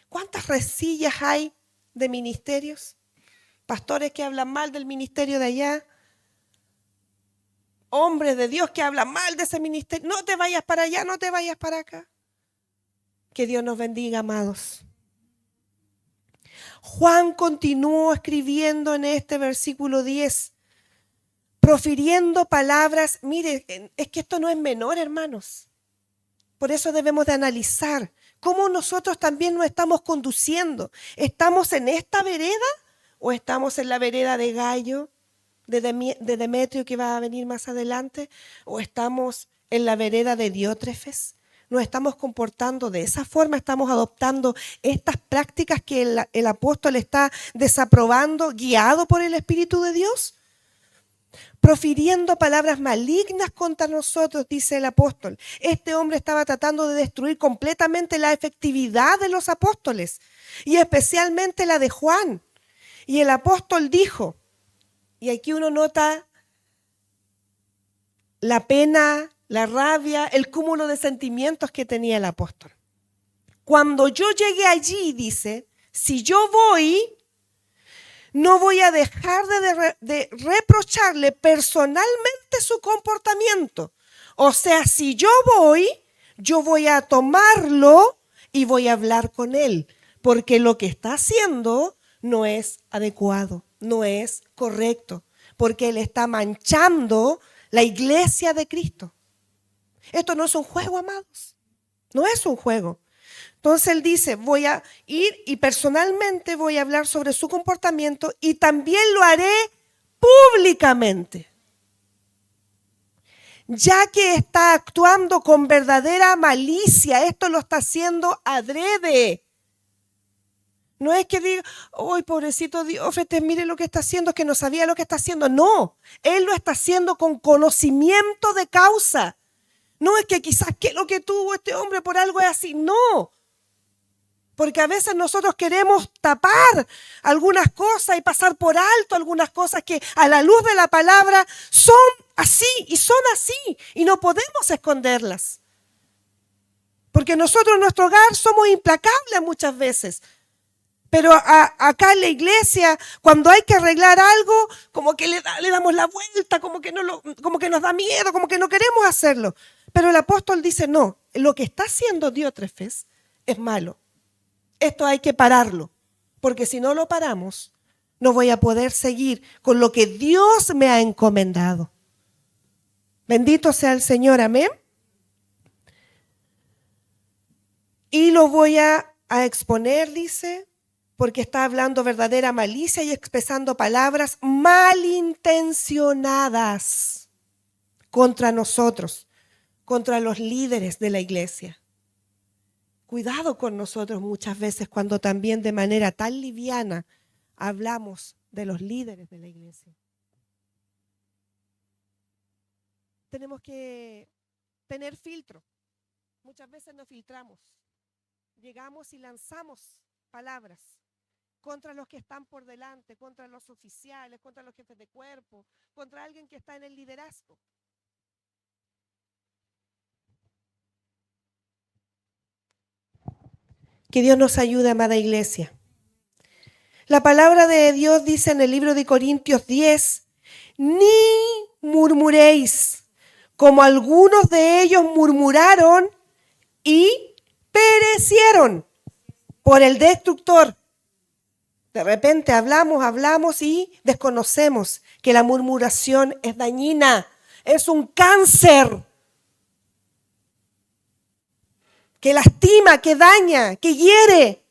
¿Cuántas resillas hay de ministerios? Pastores que hablan mal del ministerio de allá, hombres de Dios que hablan mal de ese ministerio. No te vayas para allá, no te vayas para acá. Que Dios nos bendiga, amados. Juan continuó escribiendo en este versículo 10, profiriendo palabras. Mire, es que esto no es menor, hermanos. Por eso debemos de analizar cómo nosotros también nos estamos conduciendo. ¿Estamos en esta vereda o estamos en la vereda de Gallo, de Demetrio, que va a venir más adelante? ¿O estamos en la vereda de Diótrefes? ¿Nos estamos comportando de esa forma? ¿Estamos adoptando estas prácticas que el apóstol está desaprobando, guiado por el Espíritu de Dios? Profiriendo palabras malignas contra nosotros, dice el apóstol. Este hombre estaba tratando de destruir completamente la efectividad de los apóstoles y especialmente la de Juan. Y el apóstol dijo, y aquí uno nota la pena, la rabia, el cúmulo de sentimientos que tenía el apóstol. Cuando yo llegue allí, dice, si yo voy, no voy a dejar de reprocharle personalmente su comportamiento. O sea, si yo voy a tomarlo y voy a hablar con él, porque lo que está haciendo no es adecuado, no es correcto, porque él está manchando la iglesia de Cristo. Esto no es un juego, amados, no es un juego. Entonces él dice, voy a ir y personalmente voy a hablar sobre su comportamiento y también lo haré públicamente, ya que está actuando con verdadera malicia. Esto lo está haciendo adrede. No es que diga, ¡ay, pobrecito Diótrefes, mire lo que está haciendo, es que no sabía lo que está haciendo! No, él lo está haciendo con conocimiento de causa. No es que quizás que lo que tuvo este hombre por algo es así, no. Porque a veces nosotros queremos tapar algunas cosas y pasar por alto algunas cosas que a la luz de la palabra son así y no podemos esconderlas. Porque nosotros en nuestro hogar somos implacables muchas veces. Pero acá en la iglesia, cuando hay que arreglar algo, como que le damos la vuelta, como que nos da miedo, como que no queremos hacerlo. Pero el apóstol dice, no, lo que está haciendo Diótrefes es malo. Esto hay que pararlo, porque si no lo paramos, no voy a poder seguir con lo que Dios me ha encomendado. Bendito sea el Señor, amén. Y lo voy a exponer, dice, porque está hablando verdadera malicia y expresando palabras malintencionadas contra nosotros, contra los líderes de la iglesia. Cuidado con nosotros muchas veces cuando también de manera tan liviana hablamos de los líderes de la iglesia. Tenemos que tener filtro. Muchas veces nos filtramos. Llegamos y lanzamos palabras contra los que están por delante, contra los oficiales, contra los jefes de cuerpo, contra alguien que está en el liderazgo. Que Dios nos ayude, amada iglesia. La palabra de Dios dice en el libro de Corintios 10, ni murmuréis, como algunos de ellos murmuraron y perecieron por el destructor. De repente hablamos y desconocemos que la murmuración es dañina, es un cáncer que lastima, que daña, que hiere.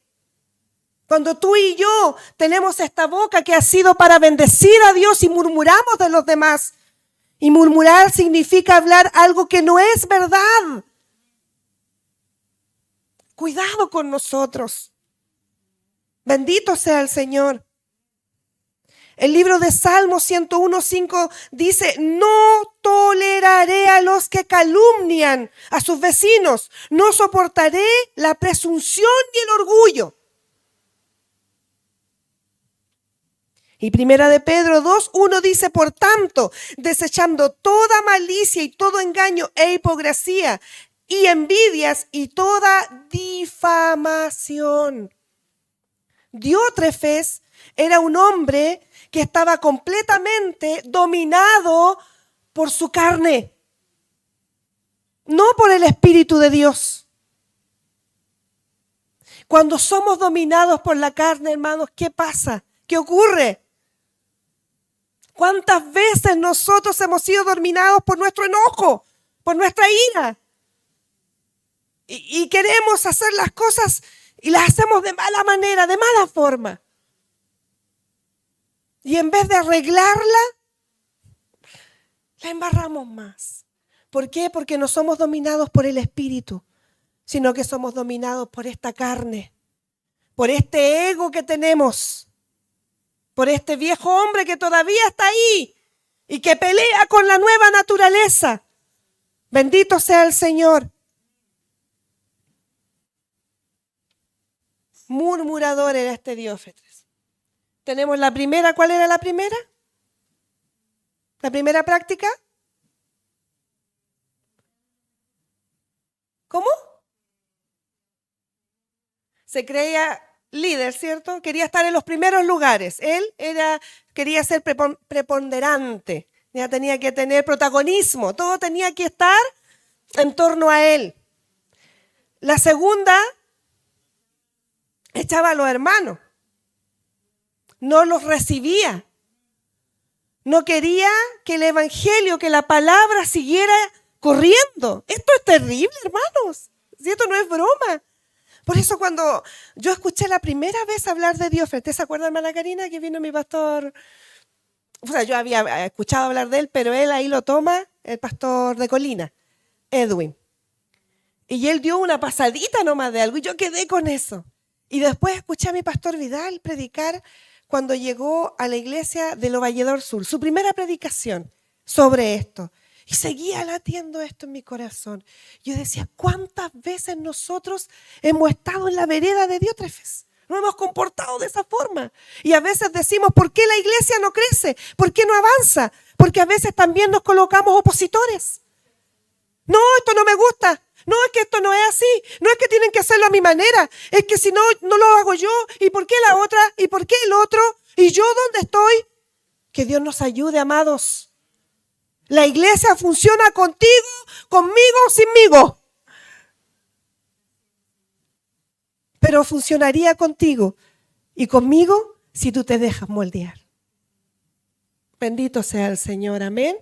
Cuando tú y yo tenemos esta boca que ha sido para bendecir a Dios y murmuramos de los demás, y murmurar significa hablar algo que no es verdad. Cuidado con nosotros. Bendito sea el Señor. El libro de Salmos 101:5 dice: no toleraré a los que calumnian a sus vecinos, no soportaré la presunción y el orgullo. Y primera de Pedro 2:1 dice: por tanto, desechando toda malicia y todo engaño e hipocresía y envidias y toda difamación. Diótrefes era un hombre que estaba completamente dominado por su carne, no por el Espíritu de Dios. Cuando somos dominados por la carne, hermanos, ¿qué pasa? ¿Qué ocurre? ¿Cuántas veces nosotros hemos sido dominados por nuestro enojo, por nuestra ira? Y queremos hacer las cosas y las hacemos de mala manera, de mala forma. Y en vez de arreglarla, la embarramos más. ¿Por qué? Porque no somos dominados por el Espíritu, sino que somos dominados por esta carne, por este ego que tenemos, por este viejo hombre que todavía está ahí y que pelea con la nueva naturaleza. Bendito sea el Señor. Murmurador era este Diótrefes. Tenemos la primera. ¿Cuál era la primera? ¿La primera práctica? ¿Cómo? Se creía líder, ¿cierto? Quería estar en los primeros lugares. Él quería ser preponderante. Ya tenía que tener protagonismo. Todo tenía que estar en torno a él. La segunda, echaba a los hermanos. No los recibía. No quería que el evangelio, que la palabra siguiera corriendo. Esto es terrible, hermanos. Si esto no es broma. Por eso cuando yo escuché la primera vez hablar de Diótrefes, ¿te se acuerda, hermana Karina, que vino mi pastor? O sea, yo había escuchado hablar de él, pero él ahí lo toma, el pastor de Colina, Edwin. Y él dio una pasadita nomás de algo y yo quedé con eso. Y después escuché a mi pastor Vidal predicar cuando llegó a la iglesia de Lo Valledor Sur, su primera predicación sobre esto. Y seguía latiendo esto en mi corazón. Yo decía, ¿cuántas veces nosotros hemos estado en la vereda de Diótrefes? Nos hemos comportado de esa forma. Y a veces decimos, ¿por qué la iglesia no crece? ¿Por qué no avanza? Porque a veces también nos colocamos opositores. No, esto no me gusta. No, es que esto no es así. No es que tienen que hacerlo a mi manera. Es que si no, no lo hago yo. ¿Y por qué la otra? ¿Y por qué el otro? ¿Y yo dónde estoy? Que Dios nos ayude, amados. La iglesia funciona contigo, conmigo o sinmigo. Pero funcionaría contigo y conmigo si tú te dejas moldear. Bendito sea el Señor, amén.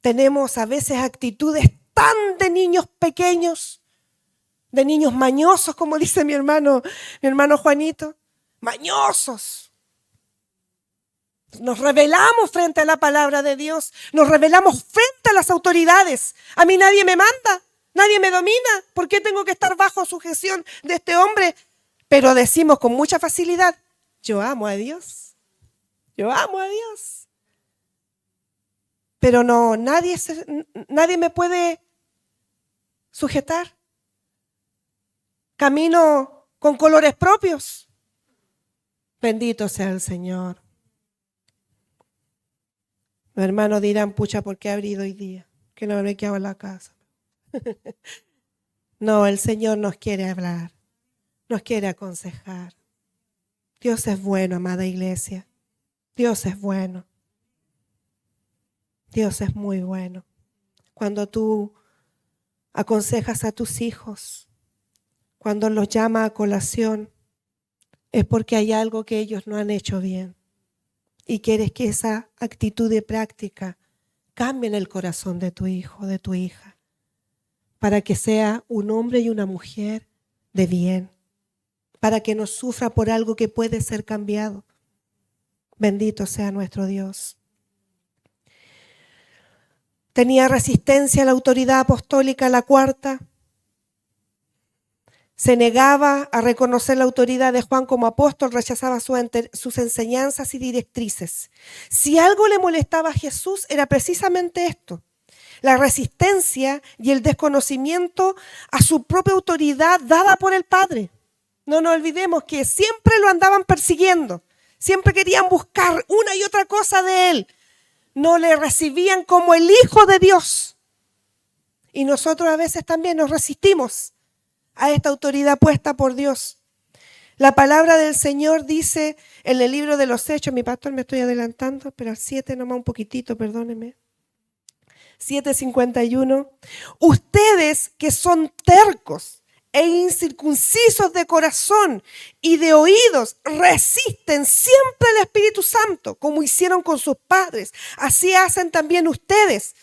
Tenemos a veces actitudes tan de niños pequeños, de niños mañosos, como dice mi hermano Juanito, mañosos. Nos rebelamos frente a la palabra de Dios, nos rebelamos frente a las autoridades. A mí nadie me manda, nadie me domina. ¿Por qué tengo que estar bajo sujeción de este hombre? Pero decimos con mucha facilidad, yo amo a Dios, yo amo a Dios. Pero no, nadie me puede sujetar. Camino con colores propios. Bendito sea el Señor. Los hermanos dirán, pucha, ¿por qué he abrido hoy día? Que no me he quedado en la casa. No, el Señor nos quiere hablar, nos quiere aconsejar. Dios es bueno, amada iglesia. Dios es bueno. Dios es muy bueno. Cuando tú aconsejas a tus hijos, cuando los llama a colación, es porque hay algo que ellos no han hecho bien. Y quieres que esa actitud de práctica cambie en el corazón de tu hijo, de tu hija, para que sea un hombre y una mujer de bien, para que no sufra por algo que puede ser cambiado. Bendito sea nuestro Dios. Tenía resistencia a la autoridad apostólica, la cuarta. Se negaba a reconocer la autoridad de Juan como apóstol, rechazaba sus enseñanzas y directrices. Si algo le molestaba a Jesús era precisamente esto, la resistencia y el desconocimiento a su propia autoridad dada por el Padre. No nos olvidemos que siempre lo andaban persiguiendo, siempre querían buscar una y otra cosa de él. No le recibían como el Hijo de Dios. Y nosotros a veces también nos resistimos a esta autoridad puesta por Dios. La palabra del Señor dice en el libro de los Hechos, mi pastor, me estoy adelantando, pero al 7 nomás un poquitito, perdóneme. 7:51. Ustedes que son tercos e incircuncisos de corazón y de oídos, resisten siempre al Espíritu Santo, como hicieron con sus padres. Así hacen también ustedes.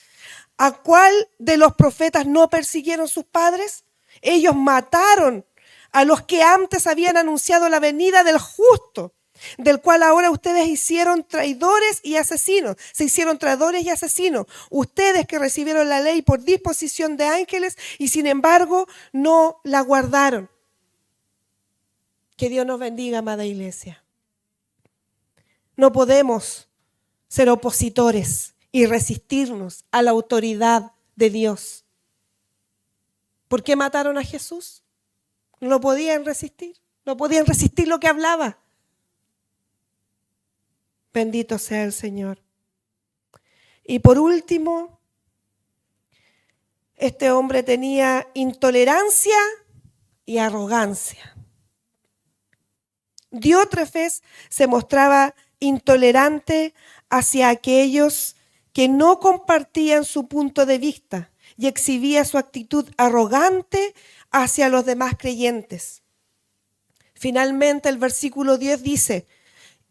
¿A cuál de los profetas no persiguieron sus padres? Ellos mataron a los que antes habían anunciado la venida del justo, del cual ahora ustedes hicieron traidores y asesinos. Se hicieron traidores y asesinos. Ustedes que recibieron la ley por disposición de ángeles y sin embargo no la guardaron. Que Dios nos bendiga, amada iglesia. No podemos ser opositores y resistirnos a la autoridad de Dios. ¿Por qué mataron a Jesús? No lo podían resistir. No podían resistir lo que hablaba. Bendito sea el Señor. Y por último, este hombre tenía intolerancia y arrogancia. Diótrefes se mostraba intolerante hacia aquellos que no compartían su punto de vista y exhibía su actitud arrogante hacia los demás creyentes. Finalmente, el versículo 10 dice: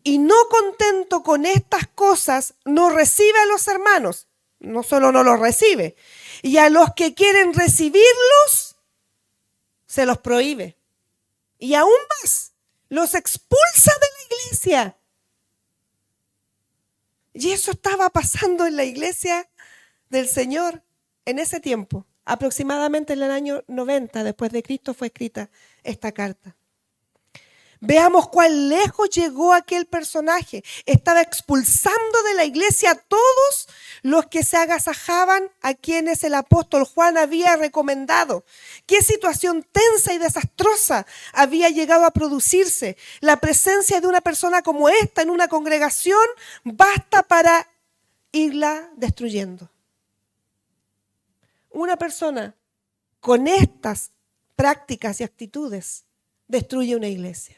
y no contento con estas cosas, no recibe a los hermanos. No solo no los recibe, y a los que quieren recibirlos, se los prohíbe. Y aún más, los expulsa de la iglesia. Y eso estaba pasando en la iglesia del Señor en ese tiempo. Aproximadamente en el año 90 después de Cristo fue escrita esta carta. Veamos cuán lejos llegó aquel personaje. Estaba expulsando de la iglesia a todos los que se agasajaban a quienes el apóstol Juan había recomendado. Qué situación tensa y desastrosa había llegado a producirse. La presencia de una persona como esta en una congregación basta para irla destruyendo. Una persona con estas prácticas y actitudes destruye una iglesia.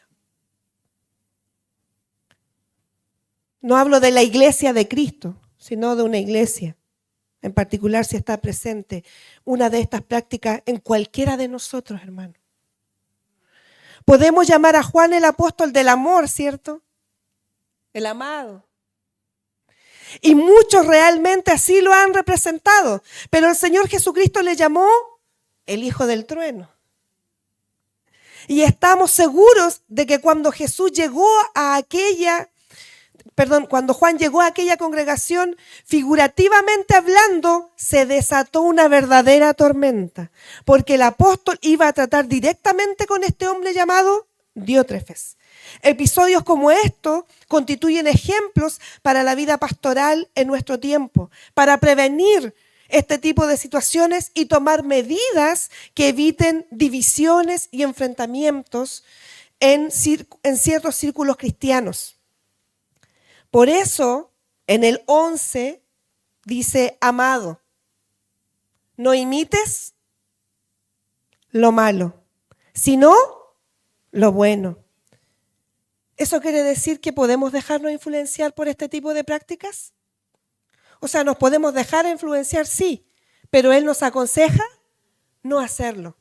No hablo de la iglesia de Cristo, sino de una iglesia. En particular si está presente una de estas prácticas en cualquiera de nosotros, hermano. Podemos llamar a Juan el apóstol del amor, ¿cierto? El amado. Y muchos realmente así lo han representado. Pero el Señor Jesucristo le llamó el hijo del trueno. Y estamos seguros de que cuando cuando Juan llegó a aquella congregación, figurativamente hablando, se desató una verdadera tormenta, porque el apóstol iba a tratar directamente con este hombre llamado Diótrefes. Episodios como estos constituyen ejemplos para la vida pastoral en nuestro tiempo, para prevenir este tipo de situaciones y tomar medidas que eviten divisiones y enfrentamientos en ciertos círculos cristianos. Por eso, en el 11 dice: amado, no imites lo malo, sino lo bueno. ¿Eso quiere decir que podemos dejarnos influenciar por este tipo de prácticas? O sea, nos podemos dejar influenciar, sí, pero Él nos aconseja no hacerlo.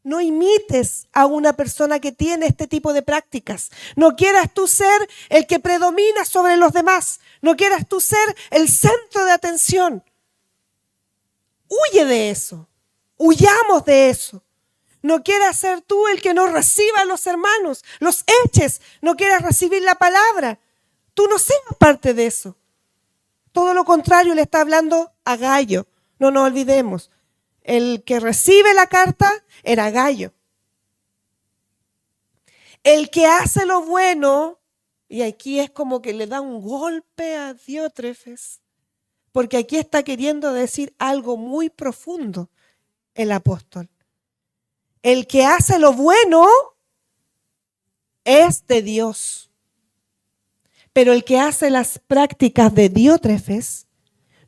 No imites a una persona que tiene este tipo de prácticas. No quieras tú ser el que predomina sobre los demás. No quieras tú ser el centro de atención. Huye de eso. Huyamos de eso. No quieras ser tú el que no reciba a los hermanos, los eches. No quieras recibir la palabra. Tú no seas parte de eso. Todo lo contrario le está hablando a Gayo. No nos olvidemos. El que recibe la carta era Gayo. El que hace lo bueno, y aquí es como que le da un golpe a Diótrefes, porque aquí está queriendo decir algo muy profundo el apóstol. El que hace lo bueno es de Dios. Pero el que hace las prácticas de Diótrefes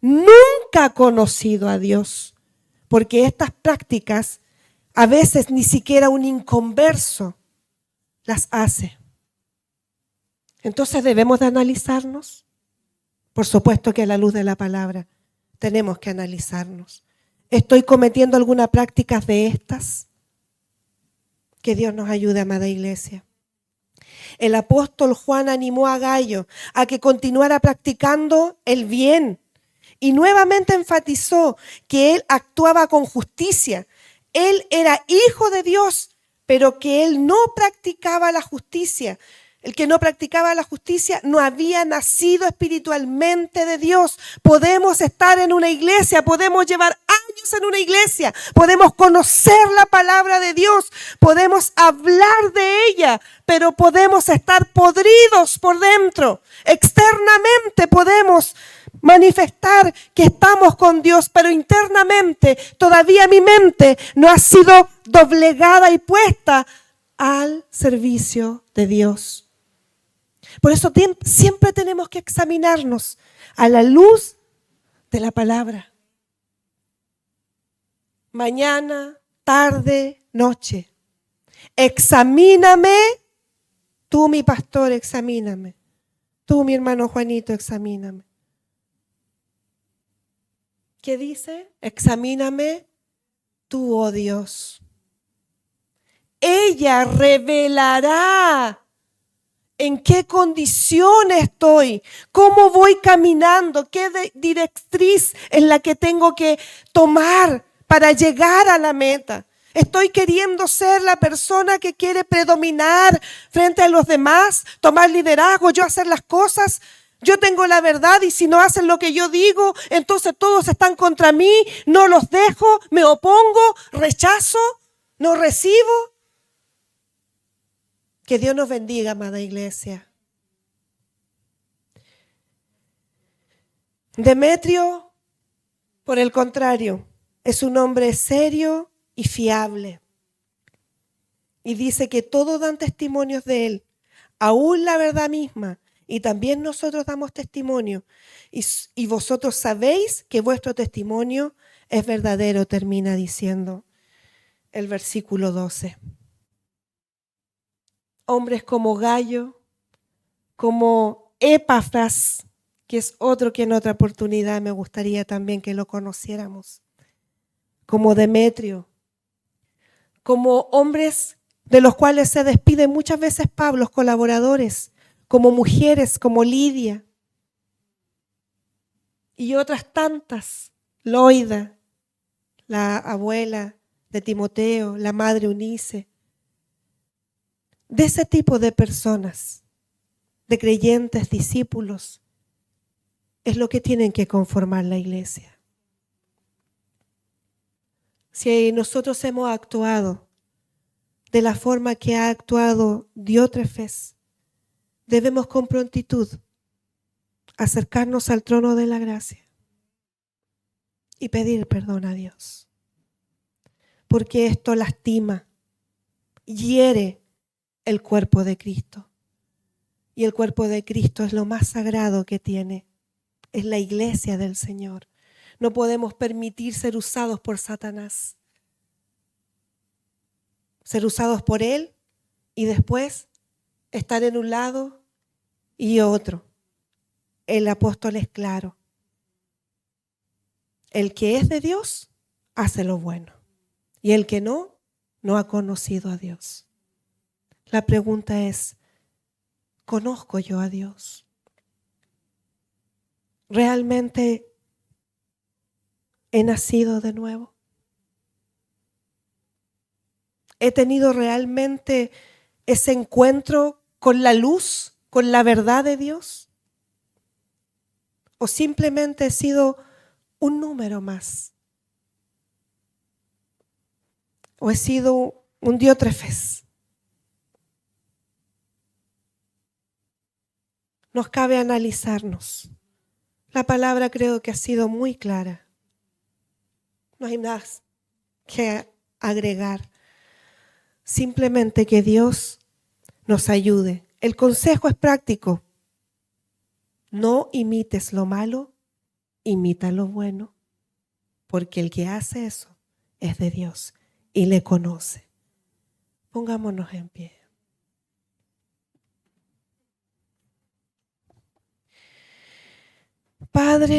nunca ha conocido a Dios. Porque estas prácticas a veces ni siquiera un inconverso las hace. Entonces debemos de analizarnos. Por supuesto que a la luz de la palabra tenemos que analizarnos. ¿Estoy cometiendo alguna práctica de estas? Que Dios nos ayude, amada iglesia. El apóstol Juan animó a Gayo a que continuara practicando el bien. Y nuevamente enfatizó que él actuaba con justicia. Él era hijo de Dios, pero que él no practicaba la justicia. El que no practicaba la justicia no había nacido espiritualmente de Dios. Podemos estar en una iglesia, podemos llevar años en una iglesia, podemos conocer la palabra de Dios, podemos hablar de ella, pero podemos estar podridos por dentro. Externamente podemos manifestar que estamos con Dios, pero internamente todavía mi mente no ha sido doblegada y puesta al servicio de Dios. Por eso siempre tenemos que examinarnos a la luz de la palabra. Mañana, tarde, noche. Examíname, tú mi pastor, examíname. Tú mi hermano Juanito, examíname. ¿Qué dice? Examíname tú, oh Dios. Ella revelará en qué condición estoy, cómo voy caminando, qué directriz es la que tengo que tomar para llegar a la meta. Estoy queriendo ser la persona que quiere predominar frente a los demás, tomar liderazgo, yo hacer las cosas. Yo tengo la verdad y si no hacen lo que yo digo, entonces todos están contra mí, no los dejo, me opongo, rechazo, no recibo. Que Dios nos bendiga, amada iglesia. Demetrio, por el contrario, es un hombre serio y fiable. Y dice que todos dan testimonios de él, aún la verdad misma. Y también nosotros damos testimonio. Y vosotros sabéis que vuestro testimonio es verdadero, termina diciendo el versículo 12. Hombres como Gayo, como Epafras, que es otro que en otra oportunidad me gustaría también que lo conociéramos, como Demetrio, como hombres de los cuales se despiden muchas veces Pablo, los colaboradores, como mujeres como Lidia y otras tantas, Loida, la abuela de Timoteo, la madre Eunice. De ese tipo de personas, de creyentes, discípulos, es lo que tienen que conformar la iglesia. Si nosotros hemos actuado de la forma que ha actuado Diótrefes, debemos con prontitud acercarnos al trono de la gracia y pedir perdón a Dios. Porque esto lastima, hiere el cuerpo de Cristo. Y el cuerpo de Cristo es lo más sagrado que tiene. Es la iglesia del Señor. No podemos permitir ser usados por Satanás. Ser usados por él y después estar en un lado y otro. El apóstol es claro. El que es de Dios hace lo bueno. Y el que no, no ha conocido a Dios. La pregunta es, ¿conozco yo a Dios? ¿Realmente he nacido de nuevo? ¿He tenido realmente ese encuentro con la luz, con la verdad de Dios? ¿O simplemente he sido un número más? ¿O he sido un diótrefes? Nos cabe analizarnos. La palabra creo que ha sido muy clara. No hay más que agregar. Simplemente que Dios nos ayude. El consejo es práctico. No imites lo malo, imita lo bueno, porque el que hace eso es de Dios y le conoce. Pongámonos en pie. Padre,